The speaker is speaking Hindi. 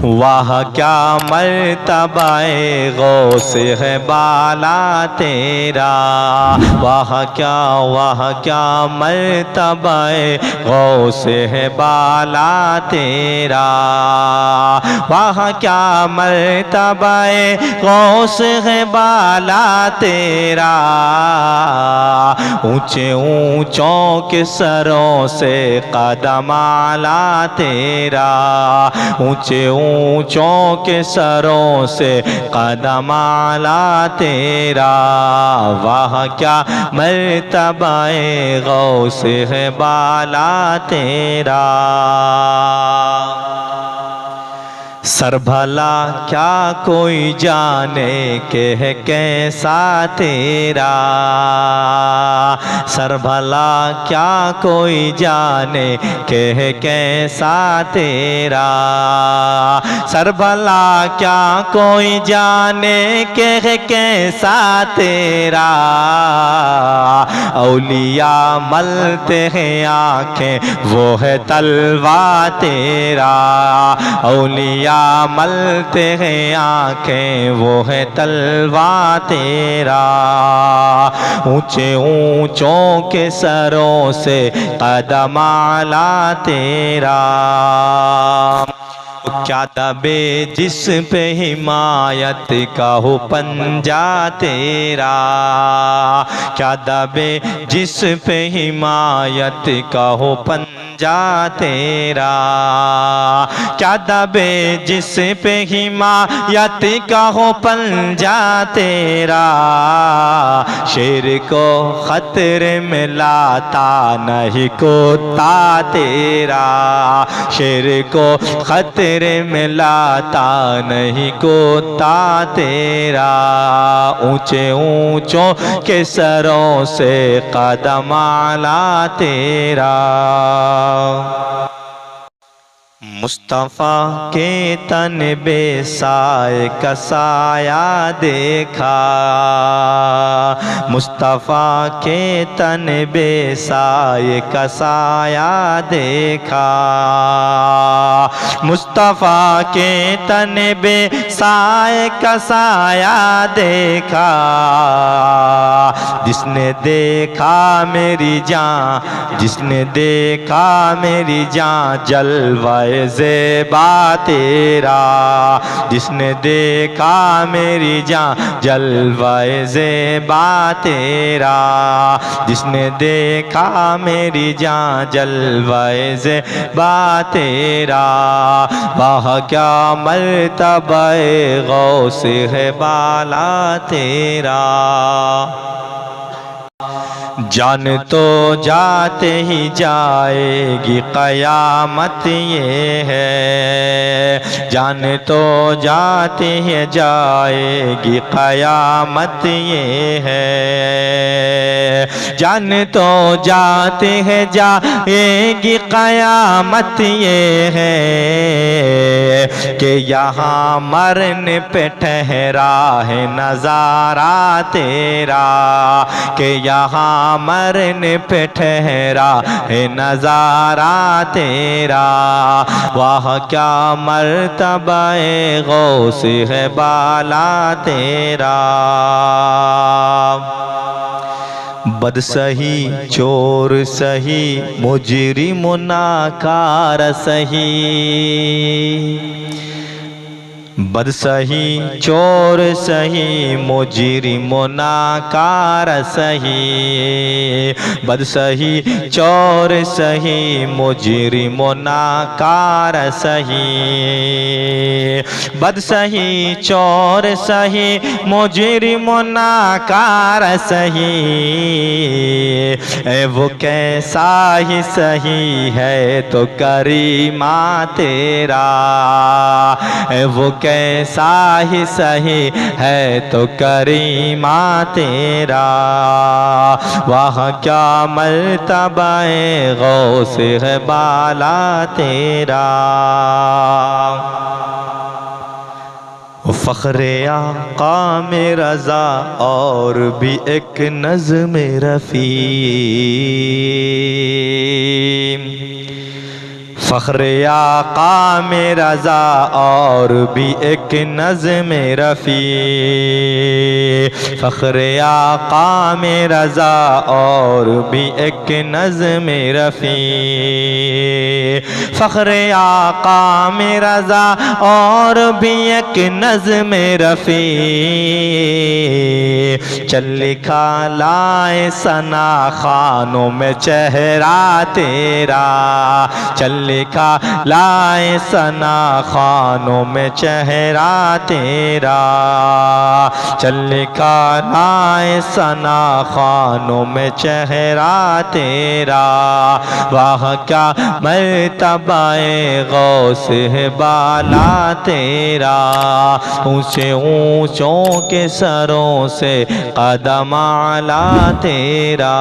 वाह क्या मर्तबाए गौस है बाला तेरा, वाह क्या मर्तबाए गौस है बाला तेरा, वाह क्या मर्तबाए गौस है बाला तेरा। ऊंचे ऊंचों के सरों से कदम आला तेरा, ऊंचे ऊंचों के सरों से कदम आला तेरा। वाह क्या मर्तबाए गौस है बाला तेरा। सर भला क्या कोई जाने के है कैसा तेरा, सर भला क्या कोई जाने के है कैसा तेरा, सर भला क्या कोई जाने के है कैसा तेरा। औलिया मलते हैं आँखें वो है तलवा तेरा, औलिया मलते हैं आँखें वो है तलवा तेरा। ऊंचे ऊंचों के सरों से कदम आला तेरा। क्या दबे जिस पे हिमायत का हो पंजा तेरा, क्या दबे जिस पे हिमायत का हो पंजा तेरा, क्या दबे जिस पे हिमायत का हो पंजा तेरा। शेर को खतरे में लाता नहीं कोता तेरा, शेर को खतरे में लाता नहीं कोता तेरा। ऊंचे ऊंचों के सरों से कदम आला तेरा। मुस्तफ़ा के तन बेसाए का साया देखा, मुस्तफ़ा के तन बेसाए का साया देखा, मुस्तफ़ा के तन बेसाए का साया देखा। जिसने देखा मेरी जान, जिसने देखा मेरी जान जलवाए ज़ेबा तेरा, जिसने देखा मेरी जान जलवाए ज़ेबा तेरा, जिसने देखा मेरी जान जलवाए ज़ेबा तेरा। वाह क्या मर्तबाए गौस है बाला तेरा। जान तो जाते ही जाएगी क़यामत ये है, जान तो जाते ही जाएगी क़यामत ये है, जान तो जाते हैं जाएगी क़यामत ये है। कि यहाँ मरने पे ठहरा है नज़ारा तेरा, कि यहाँ मरने पे ठहरा है नज़ारा तेरा। वाह क्या मर्तबाए गौस है बाला तेरा। बद सही चोर सही मुजरिम नाकार सही, बद सही चोर सही मुजरिम नाकार सही, बद सही चोर सही मुजरिम नाकार सही, बद सही चोर सही मुजरिम नाकार सही। वो कैसा ही सही है तो करीमा तेरा, वो कैसा ही सही है तो करीमा तेरा। वाह क्या मर्तबाए गौस है बाला तेरा। फ़ख्रे आका में रज़ा और भी एक नज़्म रफ़ी, फ़ख्र आका में रज़ा और भी एक नज़्म रफ़ी। फ़ख्र आका में रज़ा और भी एक नज़्म रफ़ी। फ़ख्र आका में रज़ा और भी एक नज़्म रफ़ी। चल लिखा लाए सना खानों में चेहरा तेरा। चल लिखा लाए सना खानों में चेहरा तेरा। चल लिखा लाए सना खानों में चेहरा तेरा। वाह क्या मर्तबाए गौस है बाला तेरा। ऊंचे ऊंचों के सरों से कदम आला तेरा।